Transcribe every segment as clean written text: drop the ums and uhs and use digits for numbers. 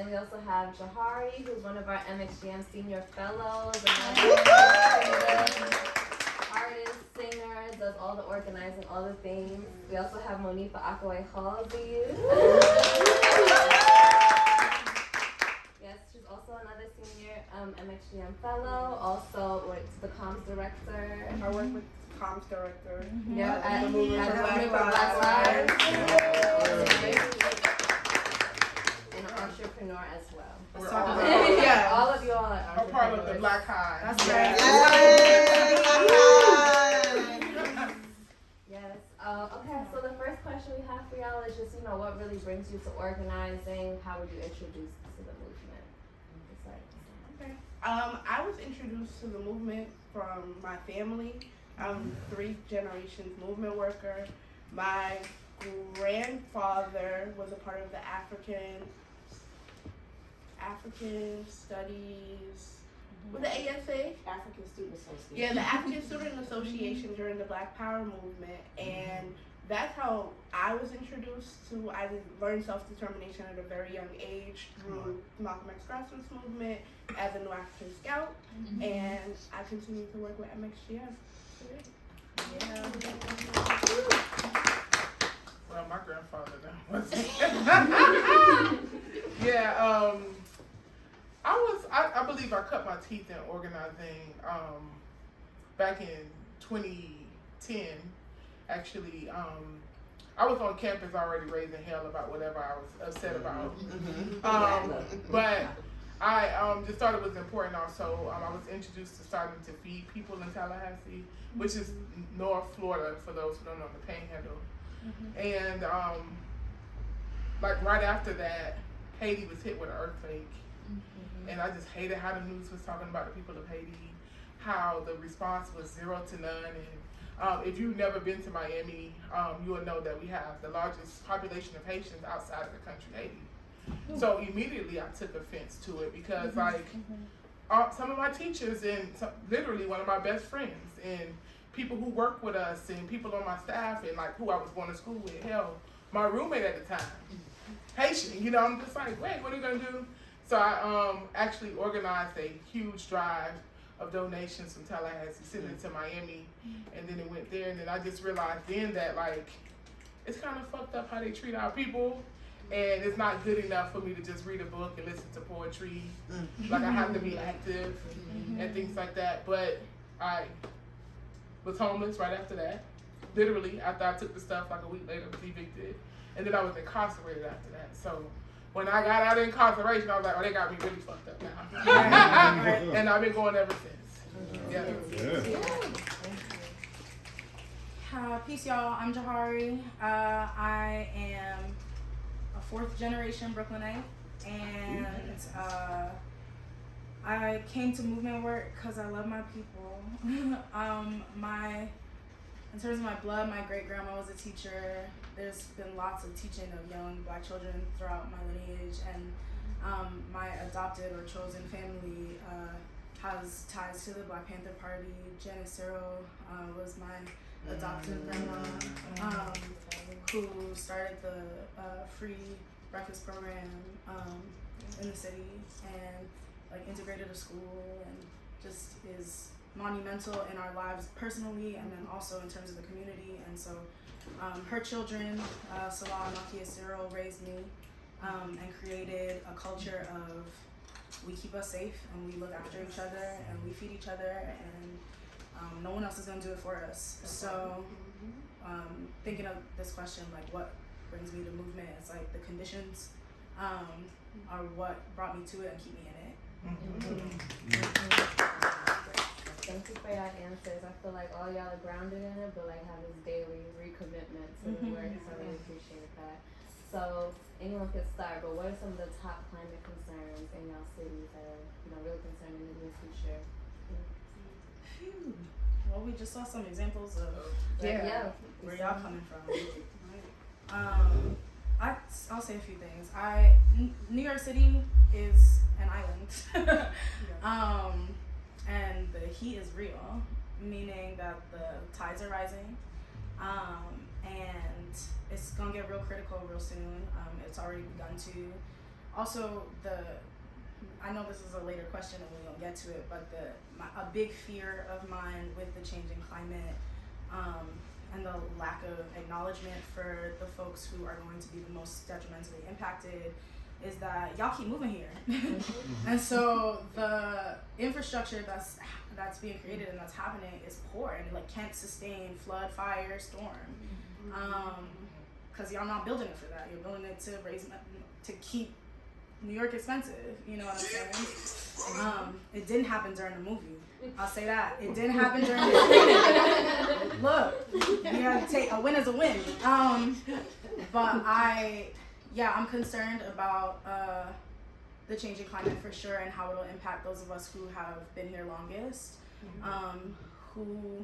And we also have Jahari, who's one of our MXGM senior fellows. Artist, singer, does all the organizing, all the things. We also have Monifa Akaway Halsey. Yes, she's also another senior MXGM fellow. Also works the comms director. I work with comms director. Yeah, at the Movement for Black Lives. Yeah. And an entrepreneur as well. All of you all are I'm part of the Black Hive. That's right. Yes. Okay, so the first question we have for y'all is just, what really brings you to organizing? How would you introduce to the movement? Okay. I was introduced to the movement from my family. I'm 3 generations movement worker. My grandfather was a part of the African Studies, with the ASA? African Student Association. Yeah, the African Student Association during the Black Power movement, and that's how I was introduced to. I learned self-determination at a very young age through Malcolm X grassroots movement as a New African Scout, and I continue to work with MXGM. Yeah. Well, my grandfather was. Yeah, I believe I cut my teeth in organizing back in 2010. Actually, I was on campus already raising hell about whatever I was upset about. But I just thought it was important also. I was introduced to starting to feed people in Tallahassee, which is North Florida for those who don't know, the Panhandle. And like right after that, Haiti was hit with an earthquake. And I just hated how the news was talking about the people of Haiti, how the response was 0 to none. And if you've never been to Miami, you will know that we have the largest population of Haitians outside of the country, Haiti. So immediately I took offense to it because some of my teachers and literally one of my best friends and people who work with us and people on my staff and like who I was going to school with, hell, my roommate at the time, Haitian, I'm just like, wait, what are you gonna do? So I actually organized a huge drive of donations from Tallahassee, sent it to Miami, and then it went there, and then I just realized then that like, it's kind of fucked up how they treat our people, and it's not good enough for me to just read a book and listen to poetry. Like I have to be active and things like that, but I was homeless right after that. Literally, after I took the stuff, like a week later, I was evicted, and then I was incarcerated after that. So when I got out of incarceration, I was like, oh, they got me really fucked up now. And I've been going ever since. Peace, y'all. I'm Jahari. I am a 4th generation Brooklynite, and I came to movement work because I love my people. In terms of my blood, my great-grandma was a teacher. There's been lots of teaching of young Black children throughout my lineage, and my adopted or chosen family has ties to the Black Panther Party. Janet Cyril was my adopted grandma, who started the free breakfast program in the city and like integrated a school and just is monumental in our lives personally and then also in terms of the community. And so her children, Salah and Makia Cyril, raised me and created a culture of we keep us safe and we look after each other and we feed each other and no one else is going to do it for us. So thinking of this question, like what brings me to movement, it's like the conditions are what brought me to it and keep me in it. Thank you for your answers. I feel like all y'all are grounded in it, but like have this daily recommitment to the work, so I really appreciate that. So anyone could start, but what are some of the top climate concerns in y'all cities that are really concerning in the near future? Well, we just saw some examples of where y'all coming from. I'll say a few things. New York City is an island, and the heat is real, meaning that the tides are rising, and it's gonna get real critical real soon. It's already begun to. also I know this is a later question and we don't get to it, but a big fear of mine with the changing climate and the lack of acknowledgement for the folks who are going to be the most detrimentally impacted is that y'all keep moving here. And so the infrastructure that's being created and that's happening is poor and it can't sustain flood, fire, storm. Because y'all not building it for that. You're building it to keep New York expensive. You know what I'm saying? It didn't happen during the movie. I'll say that. It didn't happen during the movie. Look, you gotta take a win as a win. But I'm concerned about the changing climate for sure and how it'll impact those of us who have been here longest, who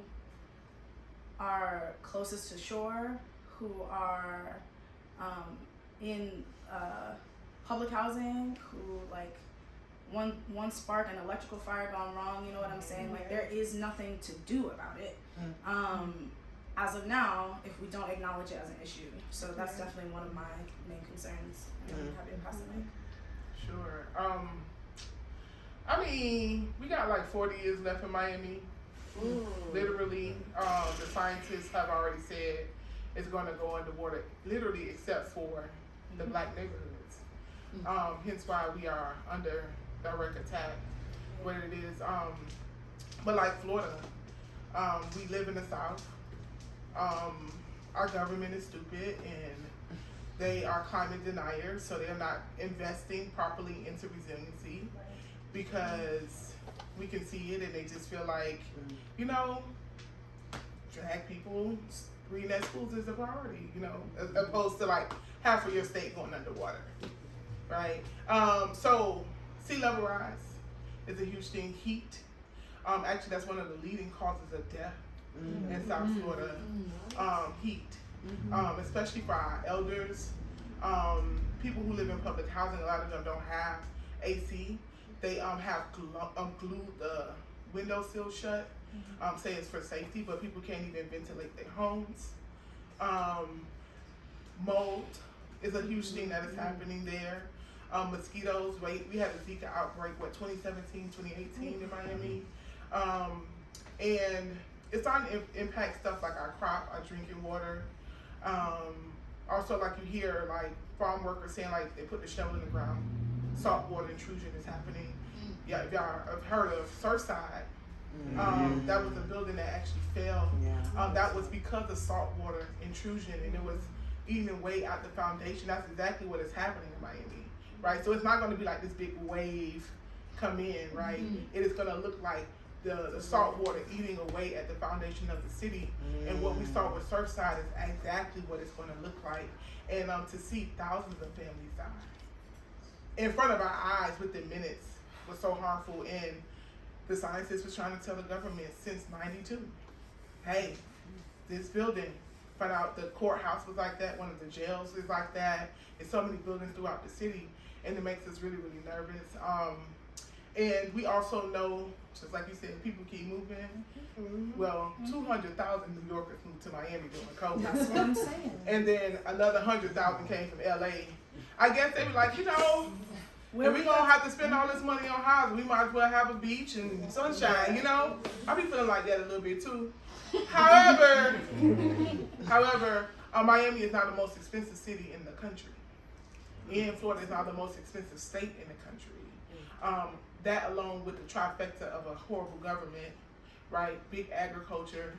are closest to shore, who are in public housing, who one spark, an electrical fire gone wrong, you know what I'm saying? There is nothing to do about it. As of now, if we don't acknowledge it as an issue. So that's definitely one of my main concerns. And I'm happy to pass the mic. Sure. I mean, we got 40 years left in Miami. Literally, the scientists have already said it's going to go underwater, literally except for the black neighborhoods. Hence why we are under direct attack, what it is. But like Florida, we live in the South. Our government is stupid and they are climate deniers, so they're not investing properly into resiliency because we can see it and they just feel like, drag people, reading at schools is a priority, as opposed to half of your state going underwater, right? So sea level rise is a huge thing. Heat, actually that's one of the leading causes of death in South Florida. Heat, especially for our elders, people who live in public housing. A lot of them don't have AC. They have glued the windowsill shut. Say it's for safety, but people can't even ventilate their homes. Mold is a huge thing that is happening there. Mosquitoes, we had a Zika outbreak, 2017, 2018 in Miami. And it's starting to impact stuff like our crop, our drinking water. Also, you hear farm workers saying they put the shovel in the ground. Saltwater intrusion is happening. Yeah, if y'all have heard of Surfside, that was a building that actually fell. That was because of saltwater intrusion, and it was eating away at the foundation. That's exactly what is happening in Miami, right? So it's not going to be this big wave come in, right? It is going to look like the salt water eating away at the foundation of the city. And what we saw with Surfside is exactly what it's going to look like. And to see thousands of families die in front of our eyes within minutes was so harmful. And the scientists was trying to tell the government since '92, hey, this building, found out the courthouse was like that, one of the jails is like that, and so many buildings throughout the city, and it makes us really, really nervous. And we also know, just like you said, people keep moving. Well, 200,000 New Yorkers moved to Miami during COVID. That's what I'm saying. And then another 100,000 came from LA. I guess they were like, if we're gonna have to spend all this money on houses, we might as well have a beach and sunshine, I be feeling like that a little bit too. However, Miami is not the most expensive city in the country. And Florida is not the most expensive state in the country. That along with the trifecta of a horrible government, right? Big agriculture,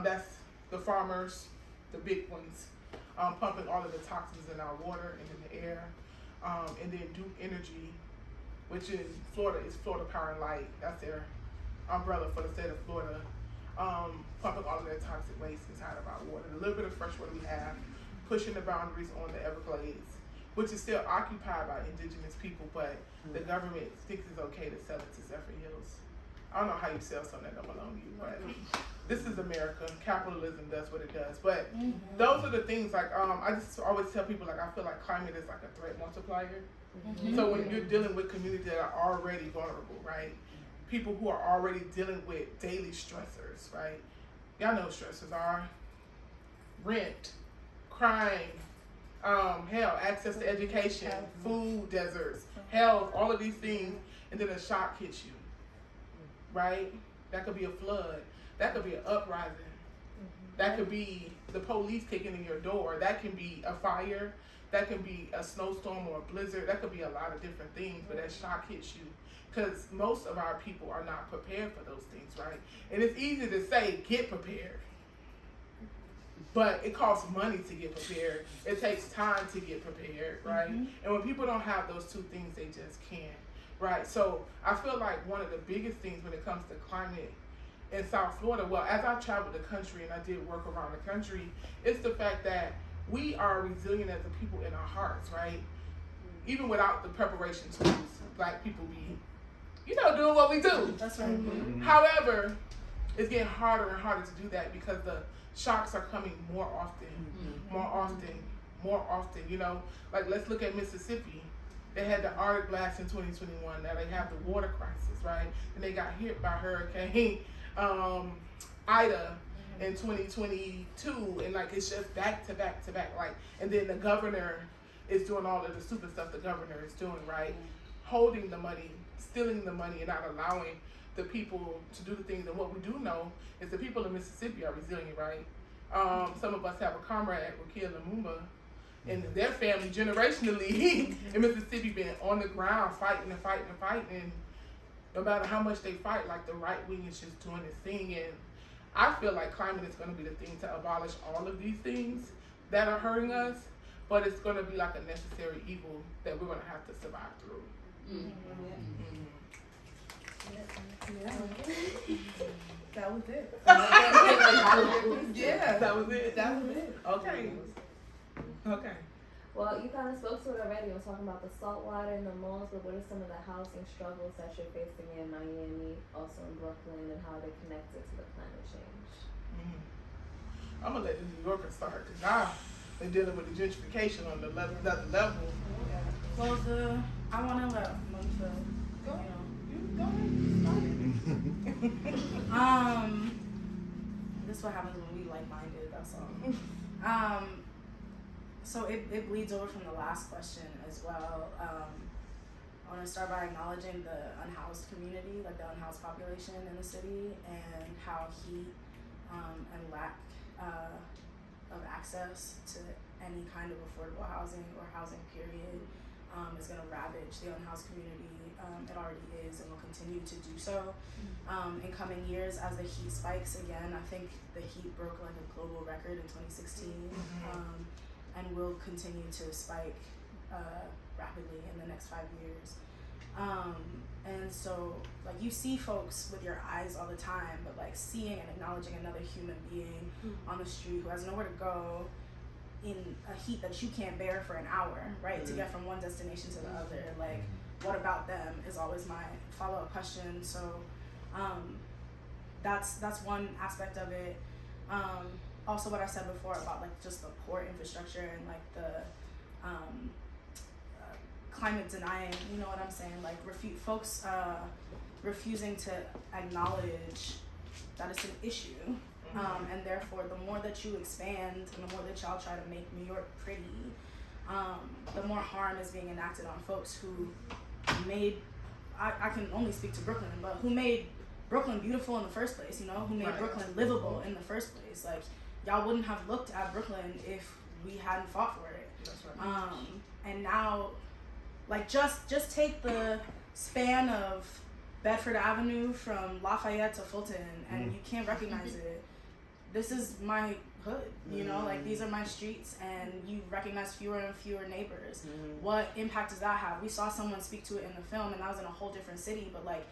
that's the farmers, the big ones, pumping all of the toxins in our water and in the air. And then Duke Energy, which in Florida is Florida Power and Light. That's their umbrella for the state of Florida. Pumping all of their toxic waste inside of our water. The little bit of fresh water we have, pushing the boundaries on the Everglades, which is still occupied by indigenous people, but the government thinks it's okay to sell it to Zephyr Hills. I don't know how you sell something that don't belong to you, but this is America. Capitalism does what it does. But those are the things, I just always tell people, I feel like climate is like a threat multiplier. So when you're dealing with communities that are already vulnerable, right? People who are already dealing with daily stressors, right? Y'all know what stressors are. Rent, crime, hell, access to education, food deserts, health, all of these things, and then a shock hits you, right? That could be a flood. That could be an uprising. That could be the police kicking in your door. That can be a fire. That can be a snowstorm or a blizzard. That could be a lot of different things, but that shock hits you. Because most of our people are not prepared for those things, right? And it's easy to say, get prepared. But it costs money to get prepared. It takes time to get prepared, right? And when people don't have those two things, they just can't, right? So I feel like one of the biggest things when it comes to climate in South Florida, well, as I traveled the country and I did work around the country, it's the fact that we are resilient as a people in our hearts, right? Even without the preparation tools, Black people be, doing what we do. That's right. However, it's getting harder and harder to do that because the shocks are coming more often. Like let's look at Mississippi. They had the Arctic blast in 2021. Now they have the water crisis, right? And they got hit by Hurricane Ida in 2022, and like it's just back to back to back. Like, and then the governor is doing all of the stupid stuff the governor is doing, right? Holding the money, stealing the money, and not allowing the people to do the things. And what we do know is the people in Mississippi are resilient, right? Some of us have a comrade, Wakil Lumumba, and their family generationally in Mississippi been on the ground fighting, and no matter how much they fight, like the right wing is just doing its thing. And I feel like climate is going to be the thing to abolish all of these things that are hurting us, but it's going to be like a necessary evil that we're going to have to survive through. That was it. Yeah, that was it. That was it. Okay. Well, you kind of spoke to it already. I was talking about the salt water and the malls, but what are some of the housing struggles that you're facing in Miami, also in Brooklyn, and how they're connected to the climate change? I'm going to let the New Yorkers start because now they're dealing with the gentrification on another level. Well, I want to let Monica, Go ahead. this is what happens when we like-minded, that's all. So it bleeds over from the last question as well. I want to start by acknowledging the unhoused community, like the unhoused population in the city, and how heat and lack of access to any kind of affordable housing or housing period is going to ravage the unhoused community. It already is and will continue to do so in coming years as the heat spikes again. I think the heat broke like a global record in 2016 and will continue to spike rapidly in the next 5 years. And so like you see folks with your eyes all the time, but like seeing and acknowledging another human being on the street who has nowhere to go in a heat that you can't bear for an hour, right? To get from one destination to the other. Like, what about them is always my follow-up question. So that's one aspect of it. Also what I said before about like just the poor infrastructure and like the climate denying, you know what I'm saying? Like folks refusing to acknowledge that it's an issue. And therefore, the more that you expand and the more that y'all try to make New York pretty, the more harm is being enacted on folks who made, I can only speak to Brooklyn, but who made Brooklyn beautiful in the first place, you know, who made Brooklyn livable in the first place. Like, y'all wouldn't have looked at Brooklyn if we hadn't fought for it. That's right. And now, like, just take the span of Bedford Avenue from Lafayette to Fulton, and you can't recognize it. This is my hood, you know, like these are my streets, and you recognize fewer and fewer neighbors. What impact does that have? We saw someone speak to it in the film, and that was in a whole different city, but like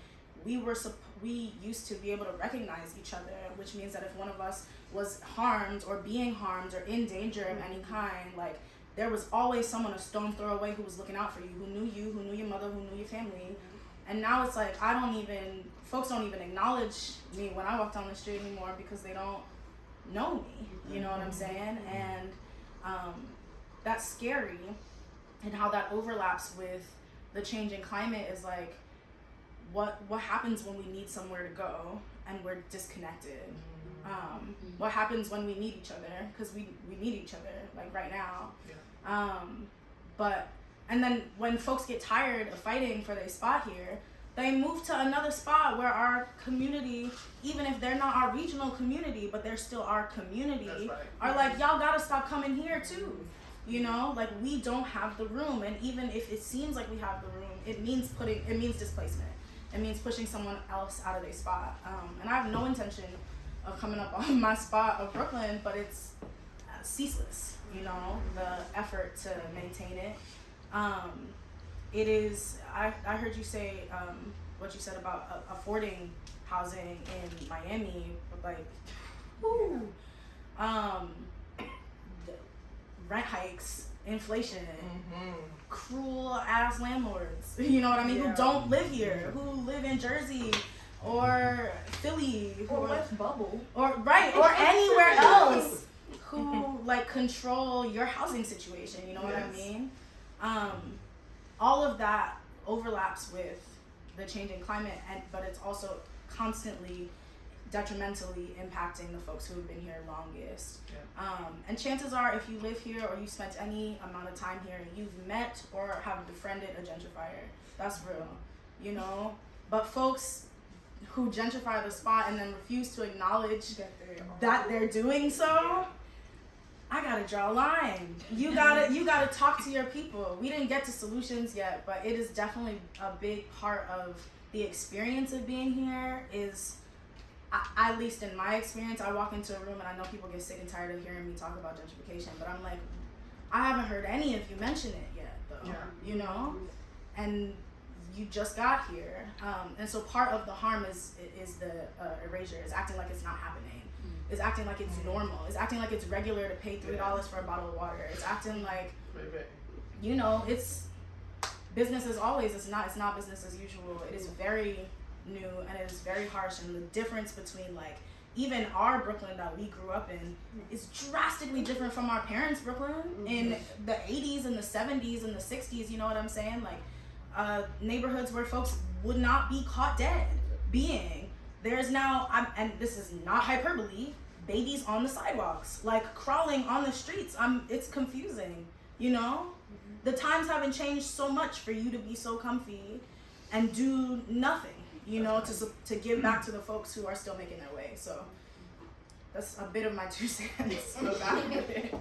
we used to be able to recognize each other, which means that if one of us was harmed or being harmed or in danger of any kind, like there was always someone a stone throw away who was looking out for you, who knew your mother, who knew your family. And now it's like folks don't even acknowledge me when I walk down the street anymore because they don't know me, you know what I'm saying? And that's scary, and how that overlaps with the changing climate is like what happens when we need somewhere to go and we're disconnected. What happens when we need each other, because we need each other, like right now. And then when folks get tired of fighting for their spot here, they move to another spot where our community, even if they're not our regional community, but they're still our community, are like, y'all gotta stop coming here too. You know, like we don't have the room, and even if it seems like we have the room, it means displacement. It means pushing someone else out of their spot. And I have no intention of coming up on my spot of Brooklyn, but it's ceaseless, you know, the effort to maintain it. It is, I heard you say what you said about affording housing in Miami, like, rent hikes, inflation, cruel ass landlords, you know what I mean, who don't live here, who live in Jersey or Philly or West Bubble or anywhere else, who like control your housing situation, you know what I mean? All of that overlaps with the changing climate, but it's also constantly detrimentally impacting the folks who have been here longest. And chances are, if you live here or you spent any amount of time here, you've met or have befriended a gentrifier. That's real, you know? But folks who gentrify the spot and then refuse to acknowledge that they're doing so, I gotta draw a line. You gotta talk to your people. We didn't get to solutions yet, but it is definitely a big part of the experience of being here. Is at least in my experience, I walk into a room and I know people get sick and tired of hearing me talk about gentrification, but I'm like, I haven't heard any of you mention it yet, though. You know, and you just got here, and so part of the harm is the erasure. Is acting like it's not happening. Is acting like it's normal. Is acting like it's regular to pay $3 for a bottle of water. It's acting like, you know, it's business as always. It's not business as usual. It is very new and it is very harsh. And the difference between like even our Brooklyn that we grew up in is drastically different from our parents' Brooklyn in the 80s and the 70s and the 60s. You know what I'm saying? Like neighborhoods where folks would not be caught dead being. There's now, and this is not hyperbole, babies on the sidewalks, like crawling on the streets. It's confusing, you know? The times haven't changed so much for you to be so comfy and do nothing, you know, to give back to the folks who are still making their way. So that's a bit of my 2 cents about it.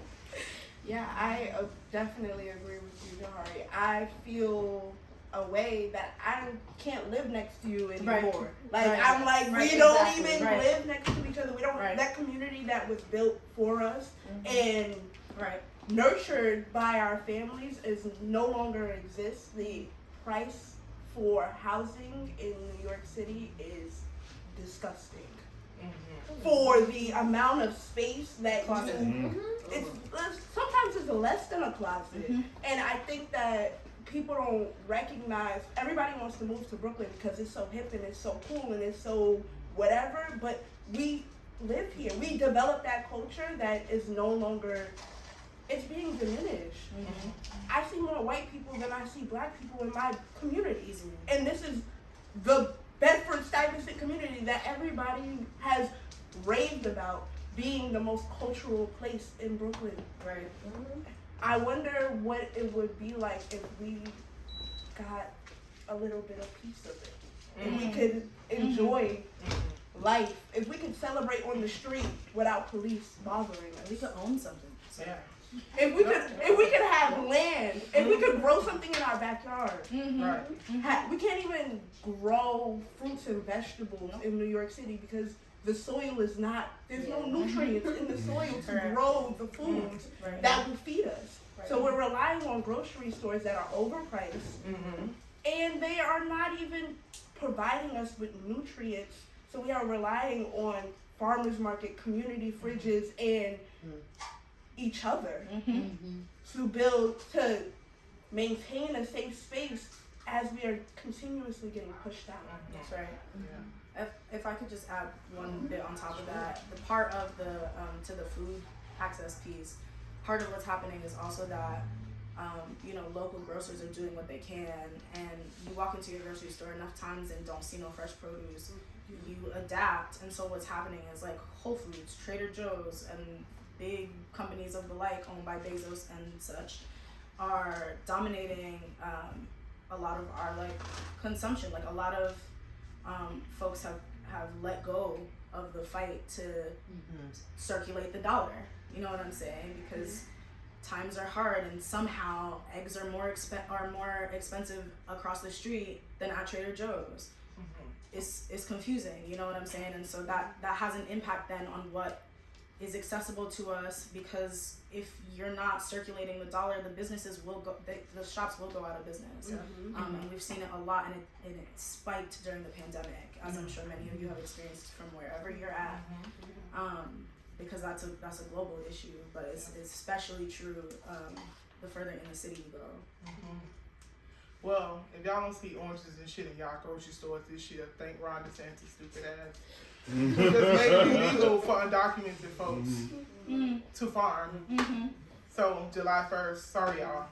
Yeah, I definitely agree with you, Jahari. I feel a way that I can't live next to you anymore. I'm like, we don't even live next to each other. We don't, that community that was built for us and nurtured by our families is no longer exists. The price for housing in New York City is disgusting. For the amount of space that it's sometimes it's less than a closet. And I think that people don't recognize, everybody wants to move to Brooklyn because it's so hip and it's so cool and it's so whatever, but we live here. We developed that culture that is no longer, it's being diminished. I see more white people than I see black people in my communities. And this is the Bedford-Stuyvesant community that everybody has raved about being the most cultural place in Brooklyn. I wonder what it would be like if we got a little bit of piece of it. If we could enjoy life. If we could celebrate on the street without police bothering us. We could own something. If we could have land, if we could grow something in our backyard. We can't even grow fruits and vegetables in New York City because the soil is not, there's no nutrients in the soil to grow the foods that will feed us. So we're relying on grocery stores that are overpriced and they are not even providing us with nutrients. So we are relying on farmers market, community fridges, and each other to maintain a safe space as we are continuously getting pushed out. That's right. If I could just add one bit on top of that, the part of the to the food access piece, part of what's happening is also that you know, local grocers are doing what they can, and you walk into your grocery store enough times and don't see no fresh produce, you adapt. And so what's happening is like Whole Foods, Trader Joe's, and big companies of the like owned by Bezos and such are dominating a lot of our like consumption. Like a lot of folks have let go of the fight to circulate the dollar. You know what I'm saying? Because times are hard, and somehow eggs are more expensive across the street than at Trader Joe's. It's confusing. You know what I'm saying? And so that has an impact then on what is accessible to us, because if you're not circulating the dollar, the businesses will go, the shops will go out of business. And we've seen it a lot, and it spiked during the pandemic, as I'm sure many of you have experienced from wherever you're at, because that's a global issue, but it's especially true the further in the city you go. Well, if y'all don't see oranges and shit in y'all grocery stores this year, thank Ron DeSantis' stupid ass. Just make it illegal for undocumented folks to farm. So July 1st, sorry y'all.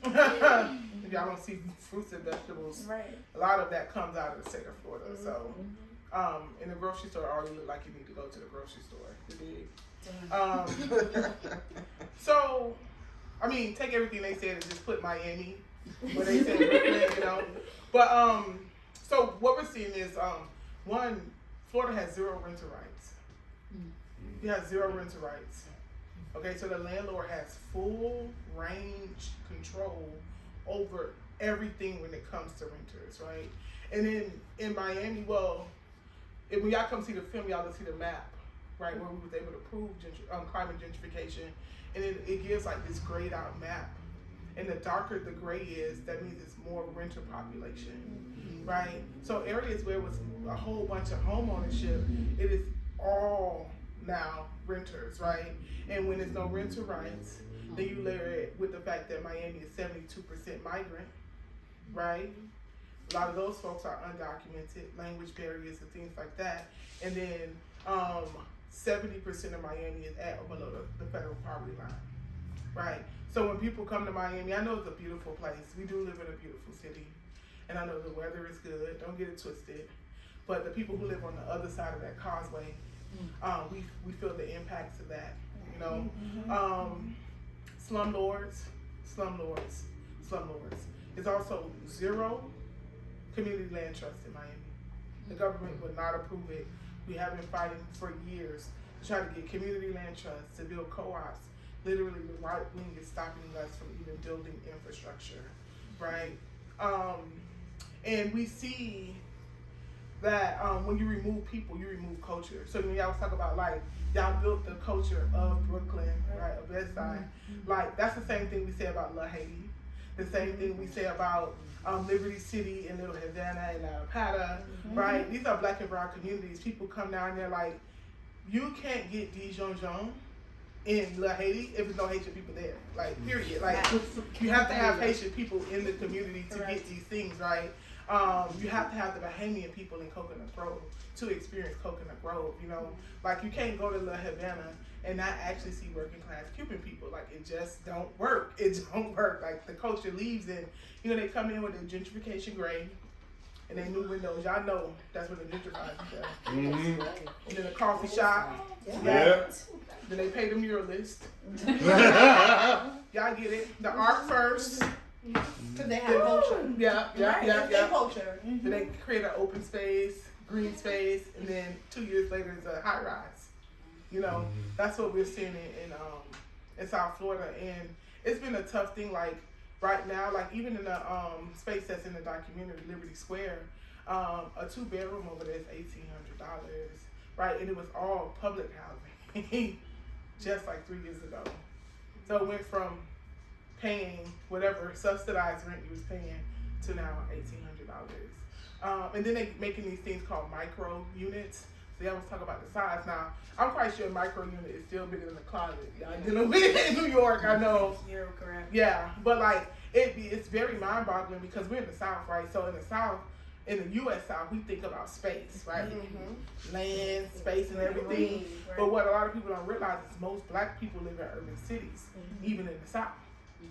If y'all don't see fruits and vegetables, a lot of that comes out of the state of Florida. So in the grocery store, it already look like you need to go to the grocery store. You dig? So, I mean, take everything they said and just put Miami where they said Brooklyn, you know. But so what we're seeing is one, Florida has zero renter rights. You have zero renter rights. Okay, so the landlord has full range control over everything when it comes to renters, right? And then in Miami, well, when y'all come see the film, y'all will see the map, right, where we was able to prove climate gentrification, and it gives like this grayed out map. And the darker the gray is, that means it's more renter population, right? So areas where it was a whole bunch of home ownership, it is all now renters, right? And when there's no renter rights, then you layer it with the fact that Miami is 72% migrant, right? A lot of those folks are undocumented, language barriers and things like that. And then 70% of Miami is at or below the federal poverty line, right? So when people come to Miami, I know it's a beautiful place. We do live in a beautiful city. And I know the weather is good, don't get it twisted. But the people who live on the other side of that causeway, we feel the impacts of that, you know. Slumlords. It's also zero community land trust in Miami. The government would not approve it. We have been fighting for years to try to get community land trusts, to build co-ops. Literally, the right wing is stopping us from even building infrastructure, right? And we see that when you remove people, you remove culture. So when y'all talk about like, y'all built the culture of Brooklyn, right, of West Side. Like, that's the same thing we say about La Haiti. The same thing we say about Liberty City and Little Havana and Pata, right? These are black and brown communities. People come down there like, you can't get Dijon in La Haiti if there's no Haitian people there. Like, period. Like, you have to have Haitian people in the community to get these things, right? You have to have the Bahamian people in Coconut Grove to experience Coconut Grove, you know? Like, you can't go to La Havana and not actually see working class Cuban people. Like, it just don't work. It don't work. Like, the culture leaves, and, you know, they come in with the gentrification gray and they new windows. Y'all know that's what the gentrifiers do. And then the coffee shop. Then they pay the muralist. Y'all get it? The art first. Because they have culture. Yeah. Culture. Then they create an open space, green space, and then 2 years later it's a high rise. You know, that's what we're seeing in South Florida, and it's been a tough thing. Like right now, like even in the space that's in the documentary, Liberty Square, a 2-bedroom over there is $1,800, right? And it was all public housing, just like 3 years ago. So it went from paying whatever subsidized rent you was paying to now $1,800. And then they making these things called micro units. So y'all was talking about the size. Now, I'm quite sure a micro unit is still bigger than the closet y'all dealing with in New York, I know. You're correct. Yeah, but like, it's very mind-boggling because we're in the South, right? So in the South, in the U.S. South, we think about space, right? Land, space, and everything. But what a lot of people don't realize is most black people live in urban cities, even in the South,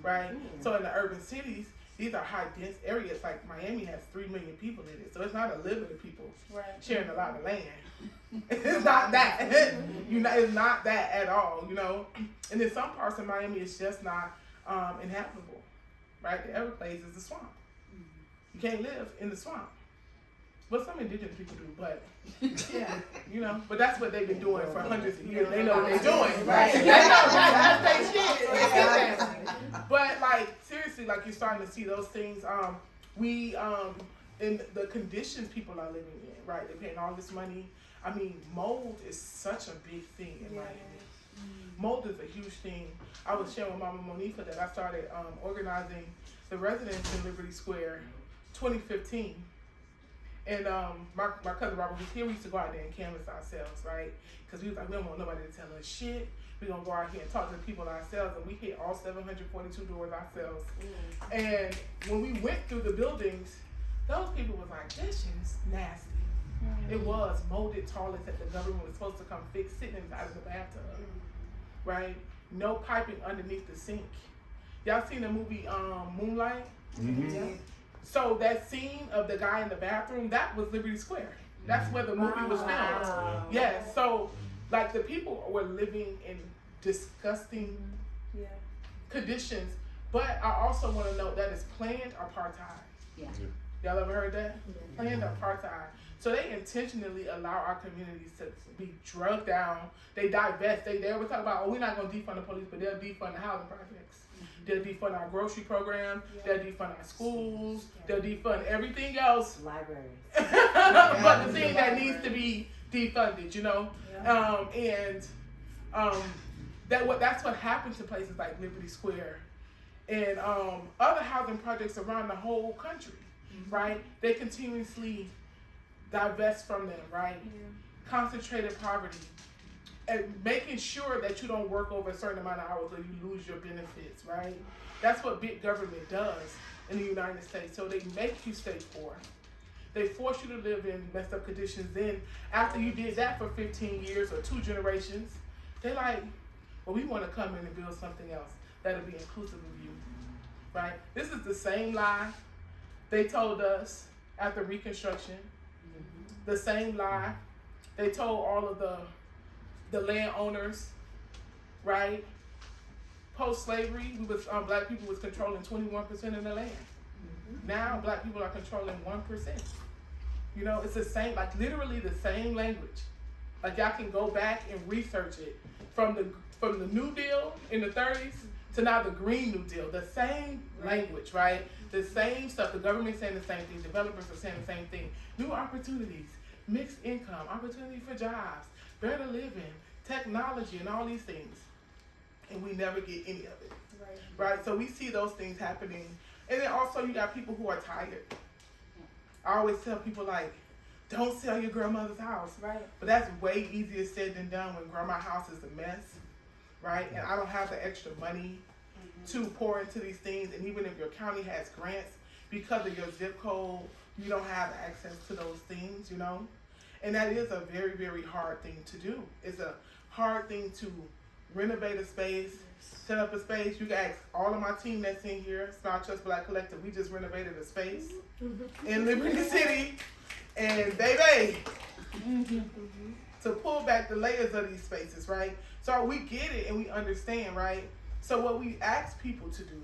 right? So in the urban cities, these are high dense areas. Like Miami has 3 million people in it, so it's not a little bit of people sharing a lot of land. It's not that. It's not that at all. And in some parts of Miami, it's just not inhabitable. Right, the Everglades is the swamp. You can't live in the swamp. Well, some indigenous people do, but but that's what they've been doing for hundreds of years. They know what they're doing, right? They know that's their shit. But like seriously, like you're starting to see those things. We in the conditions people are living in, right? They're paying all this money. I mean, mold is such a big thing in Miami. Mold is a huge thing. I was sharing with Mama Monifa that I started organizing the residents in Liberty Square 2015. And my cousin Robert was here. We used to go out there and canvas ourselves, right? Because we was like, we don't want nobody to tell us shit. We're going to go out here and talk to the people ourselves. And we hit all 742 doors ourselves. And when we went through the buildings, those people was like, this shit is nasty. It was molded toilets that the government was supposed to come fix sitting inside of the bathtub, right? No piping underneath the sink. Y'all seen the movie Moonlight? Yeah. So that scene of the guy in the bathroom, that was Liberty Square. That's where the movie was filmed. Yeah, so like the people were living in disgusting conditions, but I also want to note that it's planned apartheid. Yeah. Y'all ever heard that? Planned apartheid. So they intentionally allow our communities to be drugged down. They divest. They were talking about, we're not going to defund the police, but they'll defund the housing projects. They'll defund our grocery program. They'll defund our schools. They'll defund everything else. Libraries. But the thing that needs to be defunded, that's what happened to places like Liberty Square and other housing projects around the whole country, right? They continuously divest from them, right? Concentrated poverty. And making sure that you don't work over a certain amount of hours or you lose your benefits, right? That's what big government does in the United States. So they make you stay poor. They force you to live in messed up conditions. Then after you did that for 15 years or 2 generations, they're like, well, we want to come in and build something else that'll be inclusive of you, right? This is the same lie they told us after Reconstruction. The same lie they told all of the landowners, right? Post-slavery, black people was controlling 21% of the land. Now black people are controlling 1%. It's the same, like literally the same language. Like y'all can go back and research it from the New Deal in the 30s to now the Green New Deal. The same language, right? The same stuff. The government's saying the same thing. Developers are saying the same thing. New opportunities, mixed income, opportunity for jobs, better living, technology, and all these things. And we never get any of it. Right? So we see those things happening. And then also you got people who are tired. I always tell people like, don't sell your grandmother's house. Right. But that's way easier said than done when grandma's house is a mess. Right? And I don't have the extra money to pour into these things. And even if your county has grants, because of your zip code, you don't have access to those things, And that is a very, very hard thing to do. It's a hard thing to renovate a space, set up a space. You can ask all of my team that's in here, Smile Trust Black Collective, we just renovated a space in Liberty City. And baby, to pull back the layers of these spaces, right? So we get it and we understand, right? So what we ask people to do,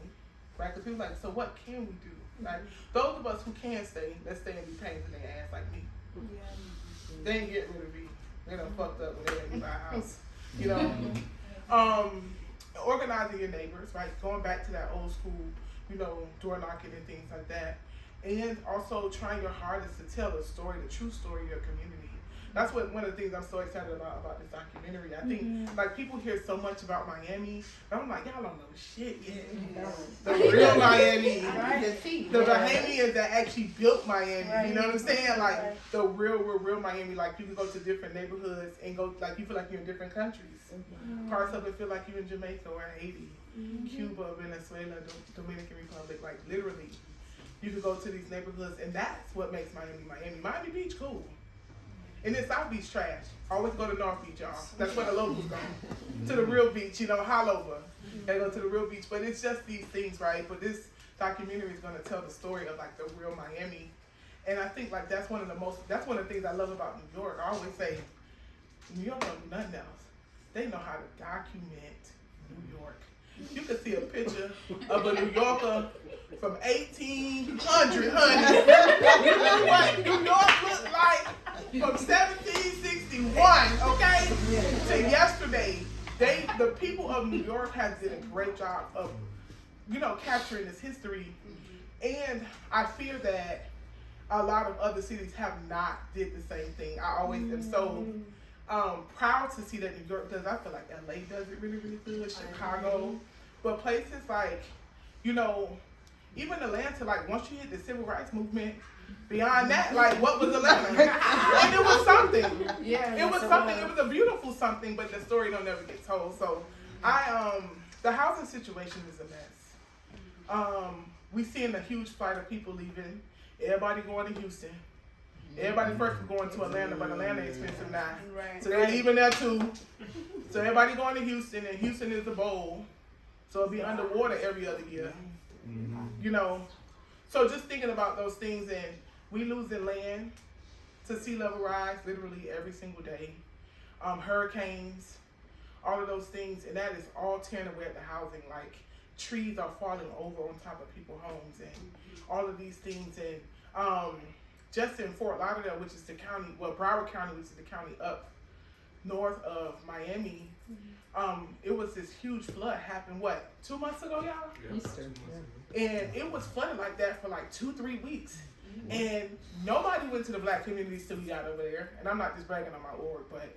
right? Because people are like, so what can we do? Right? Those of us who can stay, let's stay and be pains in their ass like me. They ain't getting rid of me. They done fucked up when they let me buy a house. Organizing your neighbors, right? Going back to that old school, door knocking and things like that. And also trying your hardest to tell the story, the true story of your community. That's one of the things I'm so excited about this documentary. I think like people hear so much about Miami, and I'm like, y'all don't know shit yet. The real Miami, the Bahamians that actually built Miami. You know what I'm saying? Like the real Miami. Like you can go to different neighborhoods and go like you feel like you're in different countries. Parts of it feel like you're in Jamaica or Haiti, Cuba, Venezuela, Dominican Republic. Like literally, you can go to these neighborhoods, and that's what makes Miami Miami. Miami Beach, cool. And then South Beach trash. Always go to North Beach, y'all. That's where the locals go. To the real beach, Hollover. They go to the real beach. But it's just these things, right? But this documentary is going to tell the story of like the real Miami. And I think like that's one of the things I love about New York. I always say, New York don't do nothing else. They know how to document New York. You can see a picture of a New Yorker from 1800, honey. You know what New York looked like from 1761, okay, to yesterday. The people of New York have did a great job of, capturing this history. And I fear that a lot of other cities have not did the same thing. I always am so proud to see that New York does. I feel like LA does it really, really good, Chicago. But places like, even Atlanta, like once you hit the civil rights movement, beyond that, like what was Atlanta? And it was something. Yeah. It was something. It was a beautiful something, but the story don't never get told. So the housing situation is a mess. We seeing a huge flight of people leaving. Everybody going to Houston. Everybody first was going to Atlanta, but Atlanta is expensive now. Right. So they're leaving there too. So everybody going to Houston, and Houston is the bowl. So it'll be underwater every other year. So just thinking about those things, and we losing land to sea level rise literally every single day. Hurricanes, all of those things, and that is all tearing away at the housing. Like trees are falling over on top of people's homes, and all of these things. And just in Fort Lauderdale, which is the county, Broward County, which is the county up north of Miami, it was this huge flood happened, 2 months ago, y'all? Easter. And it was flooded like that for like 2-3 weeks. And nobody went to the black community till we got over there. And I'm not just bragging on my org, but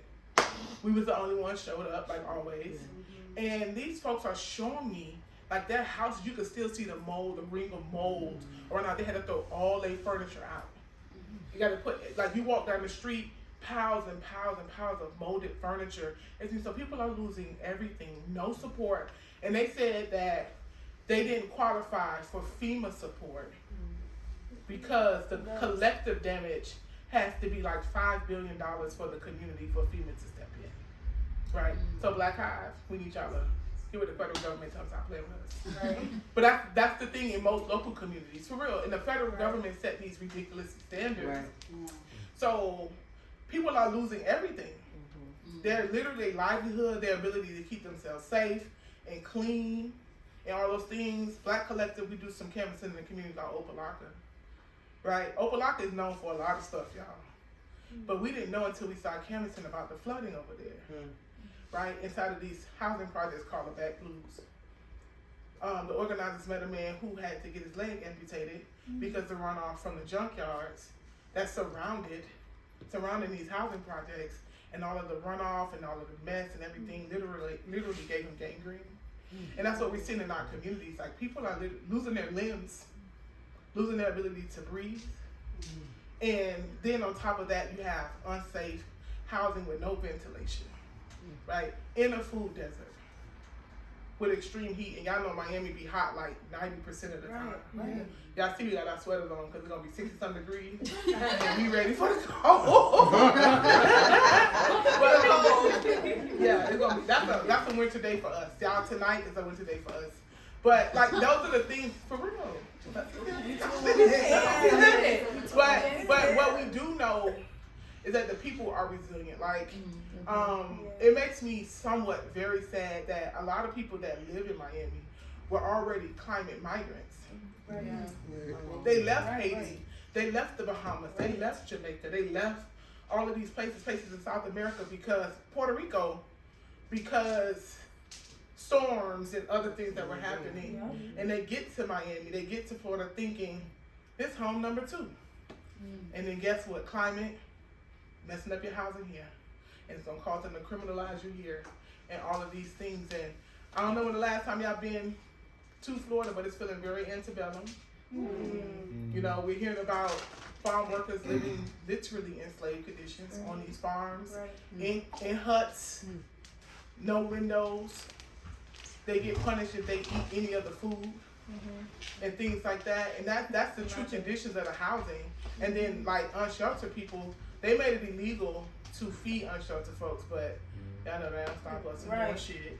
we was the only ones showed up, like always. And these folks are showing me, like their house, you could still see the mold, the ring of mold. Or now they had to throw all their furniture out. You got to put, like you walk down the street, piles and piles and piles of molded furniture. And so people are losing everything, no support. And they said that they didn't qualify for FEMA support because the collective damage has to be like $5 billion for the community for FEMA to step in, right? So Black Hive, we need y'all to hear what the federal government tells us, play with us. Right? But that's the thing in most local communities, for real. And the federal government set these ridiculous standards. Right. So people are losing everything. Their literally livelihood, their ability to keep themselves safe and clean and all those things. Black Collective, we do some canvassing in the community called Opalaka. Right? Opalaka is known for a lot of stuff, y'all. But we didn't know until we started canvassing about the flooding over there. Right? Inside of these housing projects called the Back Blues. The organizers met a man who had to get his leg amputated because the runoff from the junkyards that's surrounding these housing projects, and all of the runoff and all of the mess and everything literally gave him gangrene. And that's what we're seeing in our communities. Like people are losing their limbs, losing their ability to breathe. And then on top of that, you have unsafe housing with no ventilation, right? In a food desert with extreme heat. And y'all know Miami be hot like 90% of the time. Right. Y'all see we got our sweaters on because it's going to be 60-some degrees. And we ready for the cold. Yeah, it's going to be, that's a winter day for us. Y'all, tonight is a winter day for us. But like those are the things for real. But what we do know is that the people are resilient. Like, it makes me somewhat very sad that a lot of people that live in Miami were already climate migrants. They left Haiti, they left the Bahamas, they left Jamaica, they left all of these places in South America because Puerto Rico, because storms and other things that were happening. And they get to Miami, they get to Florida thinking, this home number 2. And then guess what? Climate, messing up your housing here. And it's going to cause them to criminalize you here. And all of these things. And I don't know when the last time y'all been to Florida, but it's feeling very antebellum. You know, we're hearing about farm workers living literally in slave conditions on these farms. In huts, no windows. They get punished if they eat any of the food and things like that. And that's the true conditions of the housing. And then like unsheltered people, they made it illegal to feed unsheltered folks, but y'all know they don't stop us from doing shit.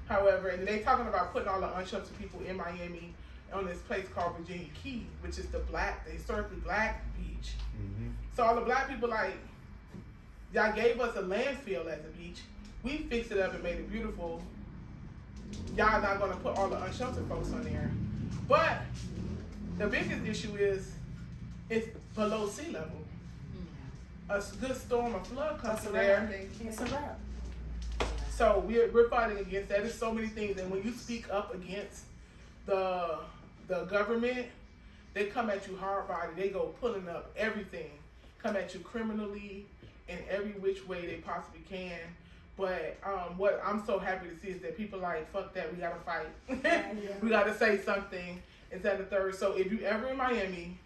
However, and they talking about putting all the unsheltered people in Miami on this place called Virginia Key, which is the historically black beach. So all the black people like, y'all gave us a landfill as a beach. We fixed it up and made it beautiful. Y'all not gonna put all the unsheltered folks on there. But the biggest issue is it's below sea level. A good storm or flood comes through there. It's a wrap. So we're fighting against that. There's so many things, and when you speak up against the government, they come at you hard body. They go pulling up everything, come at you criminally in every which way they possibly can. But what I'm so happy to see is that people like, fuck that, we gotta fight. We gotta say something. It's at the third. So if you ever in Miami,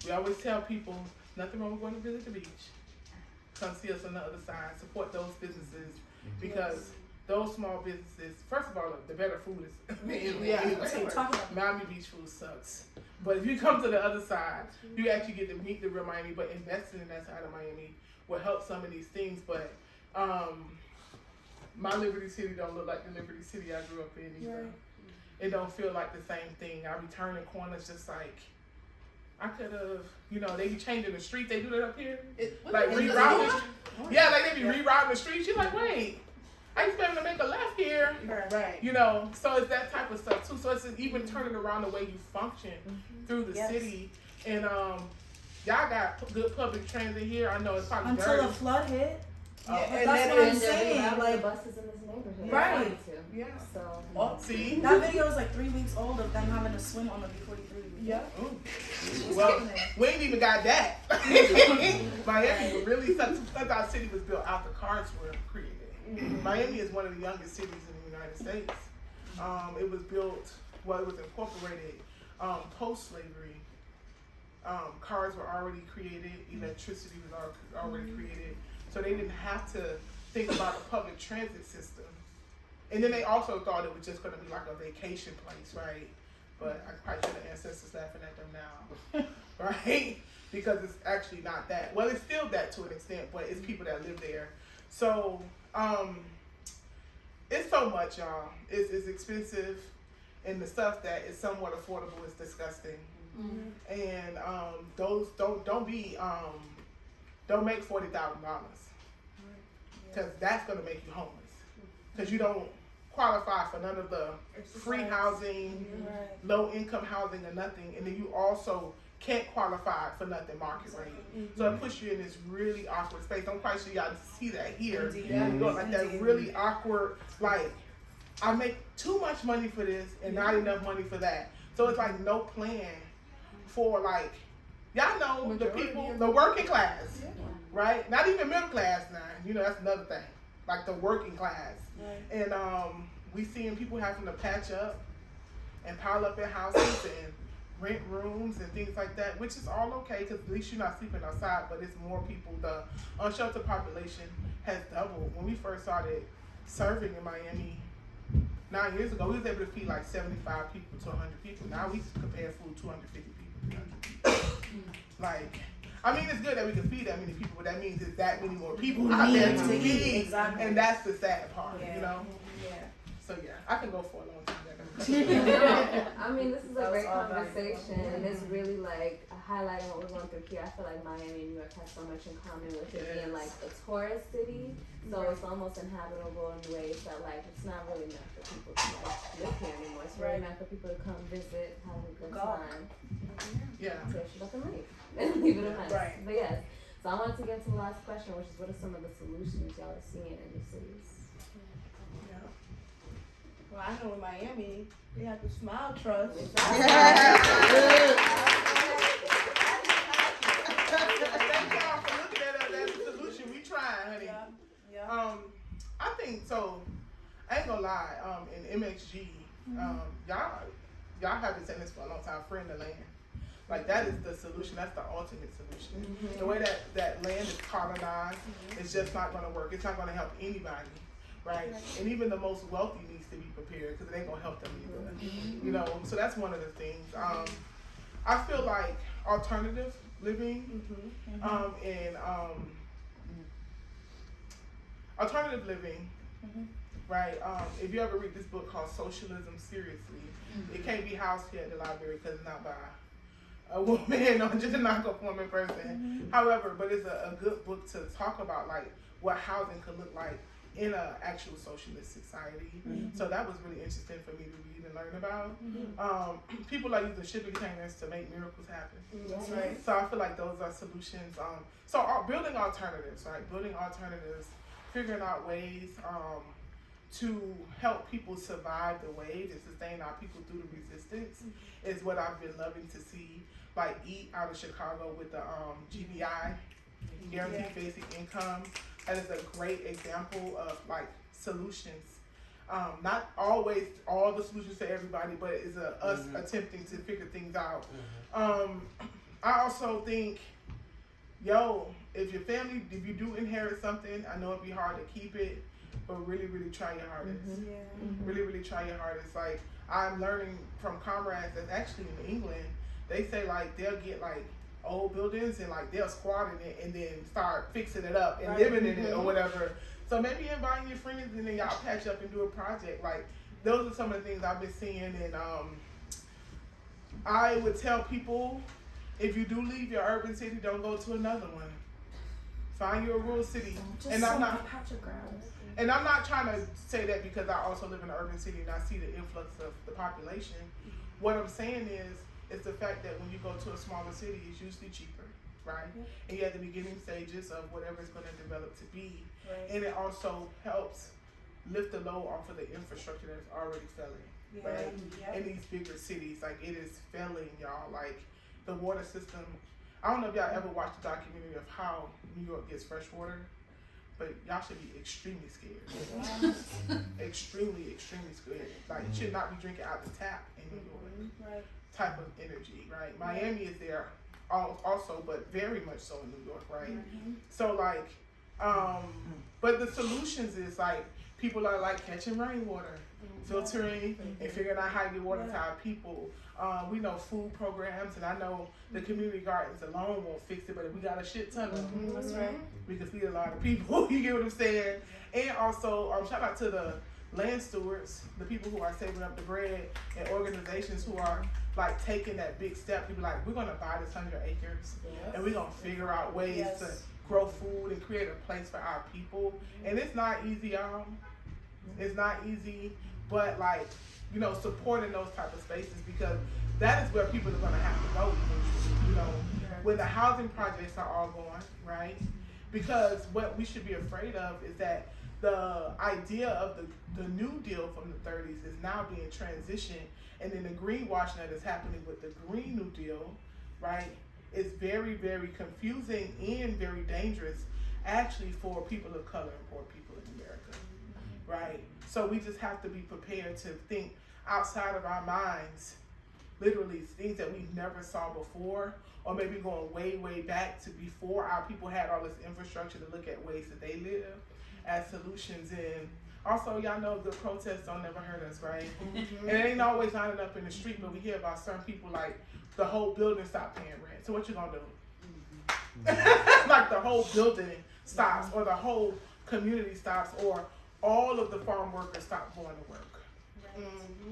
we always tell people, nothing wrong with going to visit the beach. Come see us on the other side. Support those businesses because those small businesses, first of all, the better food is. Miami Beach food sucks. But if you come to the other side, you actually get to meet the real Miami. But investing in that side of Miami will help some of these things. But my Liberty City don't look like the Liberty City I grew up in either. Right. It don't feel like the same thing. I be turning corners just like, I could have, they be changing the street. They do that up here. Like rerouting. Yeah, like they be rerouting the streets. You're like, wait, I used to be able to make a left here. Right. So it's that type of stuff too. So it's even turning around the way you function through the city. And y'all got good public transit here. I know it's probably until dirty. the flood hit. And that's what I'm saying. Like buses in this neighborhood. Right. Yeah. So. See? That video is like 3 weeks old of them having to swim on the B-43. Yeah. Well, we ain't even got that. Miami really, since our city was built out, the cars were created. Miami is one of the youngest cities in the United States. It was built, it was incorporated post-slavery. Cars were already created, electricity was already created, so they didn't have to think about a public transit system. And then they also thought it was just going to be like a vacation place, right? But I probably should have ancestors laughing at them now, right? Because it's actually not that. Well, it's still that to an extent, but it's people that live there. So it's so much, y'all. It's expensive, and the stuff that is somewhat affordable is disgusting. And those don't make $40,000 because that's gonna make you homeless because you don't qualify for none of the free housing, low income housing or nothing, and then you also can't qualify for nothing market rate. So it puts you in this really awkward space. I'm quite sure y'all see that here. Like that really awkward, like I make too much money for this and not enough money for that. So it's like no plan for like, y'all know the people, the working class, right? Not even middle class now, that's another thing. Like the working class. And we seeing people having to patch up and pile up in houses and rent rooms and things like that, which is all okay because at least you're not sleeping outside, but it's more people. The unsheltered population has doubled. When we first started serving in Miami 9 years ago, we was able to feed like 75 people to 100 people. Now we compare food 250 people to 100 people. Like, I mean, it's good that we can feed that many people, but that means there's that many more people out there to feed. Exactly. And that's the sad part, Yeah. So I can go for a long time. I mean, this is a great conversation, and it's really like highlighting what we're going through here. I feel like Miami and New York have so much in common with it being like a tourist city, so it's almost inhabitable in ways that like it's not really meant for people to like live here anymore. It's really meant for people to come visit, have a good time, tear shit up and leave, and leave it a mess. Right. But yes, so I wanted to get to the last question, which is what are some of the solutions y'all are seeing in your cities? Well, I know in Miami, they have the Smile Trust. Thank y'all for looking at us as a solution. We trying, honey. I think so. I ain't gonna lie. In MXG, y'all have been saying this for a long time. Friend the land. Like that is the solution. That's the ultimate solution. The way that land is colonized, it's just not gonna work. It's not gonna help anybody. Right? And even the most wealthy needs to be prepared because it ain't gonna help them either. So that's one of the things. I feel like alternative living and alternative living right? If you ever read this book called Socialism Seriously, it can't be housed here at the library because it's not by a woman or just a non-conforming person. However, but it's a good book to talk about like what housing could look like in an actual socialist society. So that was really interesting for me to read and learn about. People are using shipping containers to make miracles happen. That's right. So I feel like those are solutions. Building alternatives, right? Building alternatives, figuring out ways to help people survive the wave and sustain our people through the resistance is what I've been loving to see. Like EAT out of Chicago with the GBI, Guaranteed Basic Income. That is a great example of like solutions. Not always all the solutions to everybody, but it's us attempting to figure things out. I also think, if you do inherit something, I know it'd be hard to keep it, but really, really try your hardest. Really, really try your hardest. Like, I'm learning from comrades that's actually in England. They say like they'll get like old buildings and like they'll squat in it and then start fixing it up and living in it or whatever. So maybe inviting your friends and then y'all patch up and do a project. Like, those are some of the things I've been seeing. And I would tell people, if you do leave your urban city, don't go to another one. Find you a rural city. And I'm not trying to say that because I also live in an urban city and I see the influx of the population. What I'm saying is, it's the fact that when you go to a smaller city, it's usually cheaper, right? And you're at the beginning stages of whatever it's going to develop to be. And it also helps lift the load off of the infrastructure that's already failing, right? In these bigger cities, like, it is failing, y'all. Like, the water system, I don't know if y'all ever watched the documentary of how New York gets fresh water, but y'all should be extremely scared. extremely scared. Like, you should not be drinking out the tap in New York. Type of energy, right? Miami is there also, but very much so in New York, right? So like, but the solutions is like, people are like catching rainwater, filtering, and figuring out how to get water to our people. We know food programs, and I know the community gardens alone won't fix it, but if we got a shit ton of them, That's right. we can feed a lot of people. You get what I'm saying? And also, shout out to the land stewards, the people who are saving up the bread, and organizations who are like taking that big step to be like, we're gonna buy this 100 acres and we're gonna figure out ways to grow food and create a place for our people. And it's not easy, y'all. It's not easy, but like, supporting those type of spaces, because that is where people are gonna have to go eventually, when the housing projects are all gone, right? Because what we should be afraid of is that the idea of the New Deal from the 30s is now being transitioned, and then the greenwashing that is happening with the Green New Deal, right, is very, very confusing and very dangerous, actually, for people of color and poor people in America, right? So we just have to be prepared to think outside of our minds, literally things that we never saw before, or maybe going way, way back to before our people had all this infrastructure to look at ways that they live as solutions. And also, y'all know good protests don't never hurt us, right? And it ain't always lining up in the street, but we hear about certain people like the whole building stopped paying rent. So what you gonna do? Like the whole building stops, or the whole community stops, or all of the farm workers stop going to work,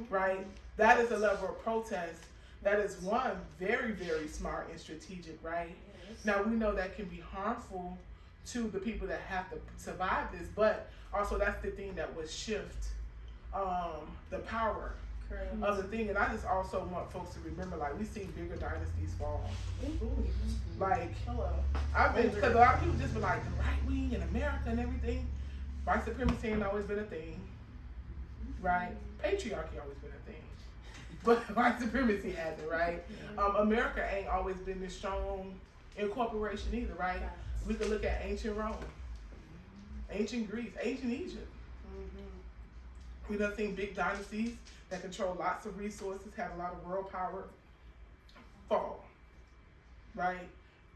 right? That is a level of protest that is, one, very, very smart and strategic, right? Now we know that can be harmful to the people that have to survive this, but also that's the thing that would shift the power of the thing. And I just also want folks to remember, like, we've seen bigger dynasties fall. Like, I've been, because a lot of people just be like, the right wing in America and everything. White supremacy ain't always been a thing, right? Patriarchy always been a thing, but white supremacy hasn't, right? America ain't always been this strong in corporation either, right? We could look at ancient Rome, ancient Greece, ancient Egypt. We done seen big dynasties that control lots of resources, have a lot of world power, fall, right?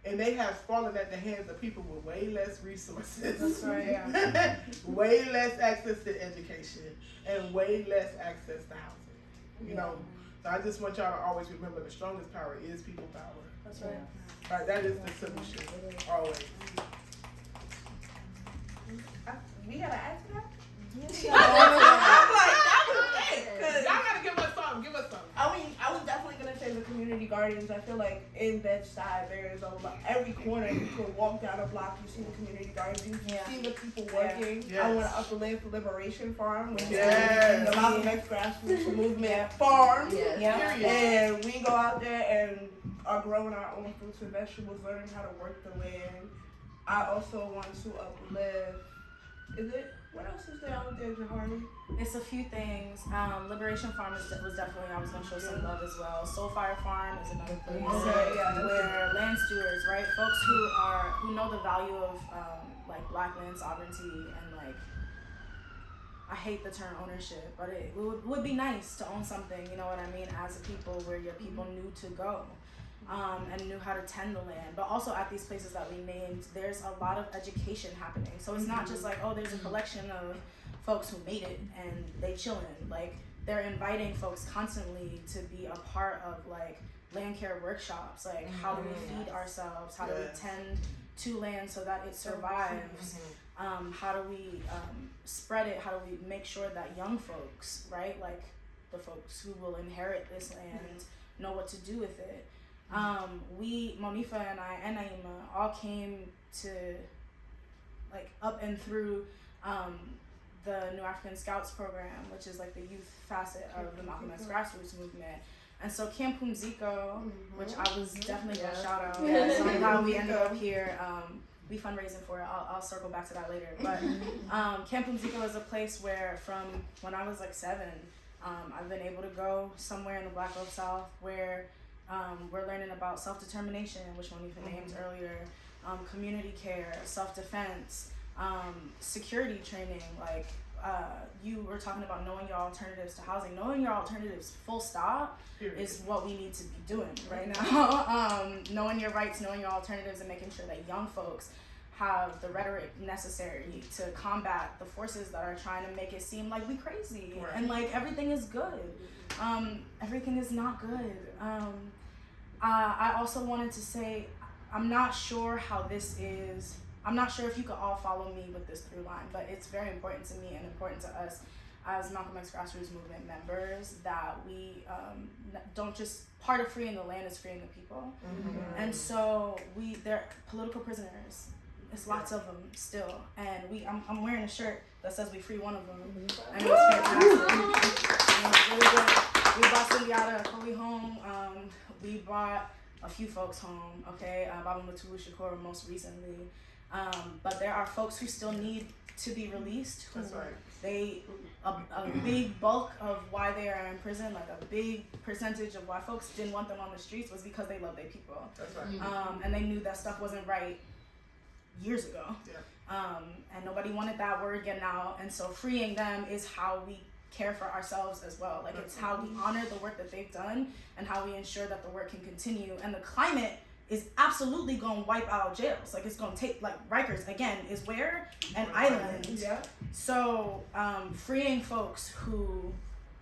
And they have fallen at the hands of people with way less resources. That's right. Way less access to education and way less access to housing. So I just want y'all to always remember, the strongest power is people power. That's right. Right, that is the solution, always. We gotta add to that? I'm like, that was it. Y'all gotta give us something. Give us something. I mean, I was definitely gonna say the community gardens. I feel like in Bed-Stuy there is a lot. Every corner you could walk down a block, you see the community gardens. You see the people working. Yes. I want to uplift Liberation Farm, which Yes. is the Malcolm X grassroots movement farm. Yes. And we go out there and are growing our own fruits and vegetables, learning how to work the land. I also want to uplift. What else is there out there, Jahari? It's a few things. Liberation Farm was definitely, I was going to show some love as well. Soulfire Farm is another place where land stewards, right? Folks who know the value of like black land sovereignty and like, I hate the term ownership, but it would be nice to own something, you know what I mean, as a people where your people knew to go. And knew how to tend the land. But also at these places that we named, there's a lot of education happening. So it's not just like, oh, there's a collection of folks who made it and they chillin'. Like, they're inviting folks constantly to be a part of like land care workshops. Like, how do we feed ourselves? How do we tend to land so that it survives? How do we spread it? How do we make sure that young folks, right, like the folks who will inherit this land, know what to do with it? Monifa and I and Naima all came to like up and through the New African Scouts program, which is like the youth facet of the Malcolm X grassroots movement. And so Camp Pumziko, which I was definitely gonna shout out. So how we ended up here, we fundraising for it. I'll circle back to that later. But Camp Pumziko is a place where from when I was like 7, I've been able to go somewhere in the Black Oak South where we're learning about self-determination, which Monifa named earlier, community care, self-defense, security training. Like you were talking about knowing your alternatives to housing. Knowing your alternatives, full stop, is what we need to be doing right now. Knowing your rights, knowing your alternatives, and making sure that young folks have the rhetoric necessary to combat the forces that are trying to make it seem like we crazy and like everything is good. Everything is not good. I also wanted to say, I'm not sure if you could all follow me with this through line, but it's very important to me and important to us as Malcolm X grassroots movement members that we don't just, part of freeing the land is freeing the people. And so they're political prisoners. It's lots of them still, and I'm wearing a shirt that says we free one of them, and it was fantastic. It was really good. We brought Sundiata Akoli home. We brought a few folks home. Okay, Baba Mutulu Shakur most recently, but there are folks who still need to be released. That's right. A big bulk of why they are in prison, like a big percentage of why folks didn't want them on the streets was because they love their people. That's right. And they knew that stuff wasn't right years ago. And nobody wanted that word getting out, and so freeing them is how we care for ourselves as well. Like, it's how we honor the work that they've done and how we ensure that the work can continue. And the climate is absolutely going to wipe out jails. Like, it's going to take, like, Rikers again is where an island. So freeing folks who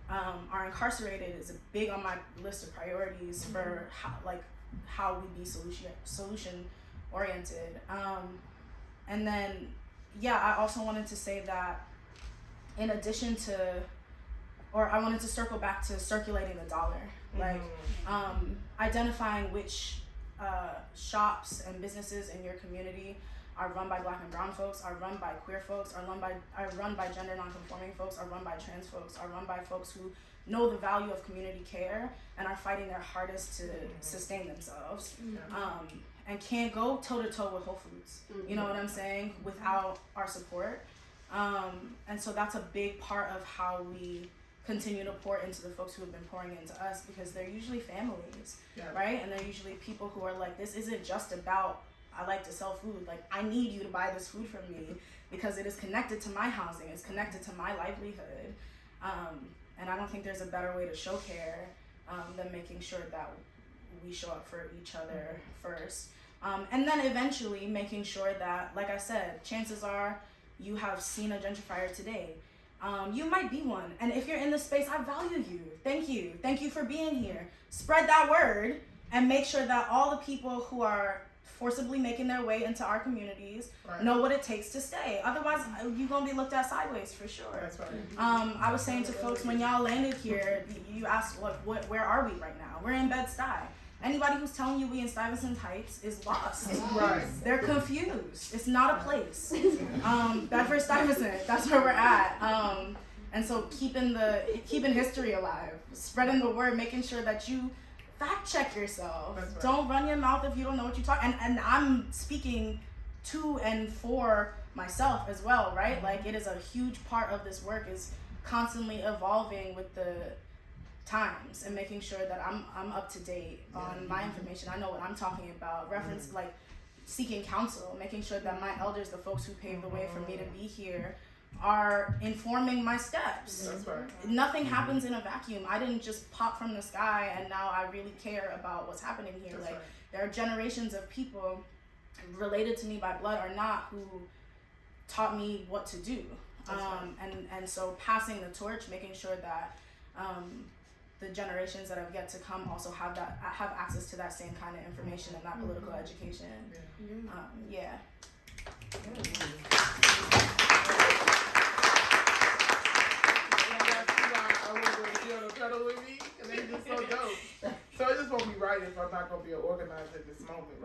are incarcerated is big on my list of priorities for how we be solution oriented. And then, I also wanted to say that in addition to, or I wanted to circle back to circulating the dollar, like identifying which shops and businesses in your community are run by Black and brown folks, are run by queer folks, are run by gender nonconforming folks, are run by trans folks, are run by folks who know the value of community care and are fighting their hardest to sustain themselves. And can't go toe-to-toe with Whole Foods, you know what I'm saying, without our support. And so that's a big part of how we continue to pour into the folks who have been pouring into us, because they're usually families, right? And they're usually people who are like, this isn't just about, I like to sell food, like, I need you to buy this food from me because it is connected to my housing, it's connected to my livelihood. And I don't think there's a better way to show care than making sure that we show up for each other first. And then eventually making sure that, like I said, chances are you have seen a gentrifier today. You might be one. And if you're in this space, I value you. Thank you. Thank you for being here. Spread that word and make sure that all the people who are forcibly making their way into our communities Right. know what it takes to stay. Otherwise, you're gonna be looked at sideways for sure. That's right. I was saying to folks when y'all landed here, you asked where are we right now? We're in Bed-Stuy. Anybody who's telling you we in Stuyvesant Heights is lost. Right. They're confused. It's not a place. Bedford Stuyvesant, that's where we're at. And so keeping history alive, spreading the word, making sure that you fact check yourself. That's right. Don't run your mouth if you don't know what you're talking. And I'm speaking to and for myself as well, right? Like, it is a huge part of this work is constantly evolving with the times and making sure that I'm up to date on my information. I know what I'm talking about. Reference like seeking counsel, making sure that my elders, the folks who paved the way for me to be here, are informing my steps. That's right. Nothing happens in a vacuum. I didn't just pop from the sky and now I really care about what's happening here. That's like right. there are generations of people related to me by blood or not who taught me what to do. And so passing the torch, making sure that the generations that have yet to come also have access to that same kind of information and that political education. Yeah. Pedal with me, and they just so dope. So it just won't be right if I'm not gonna be an organizer at this moment,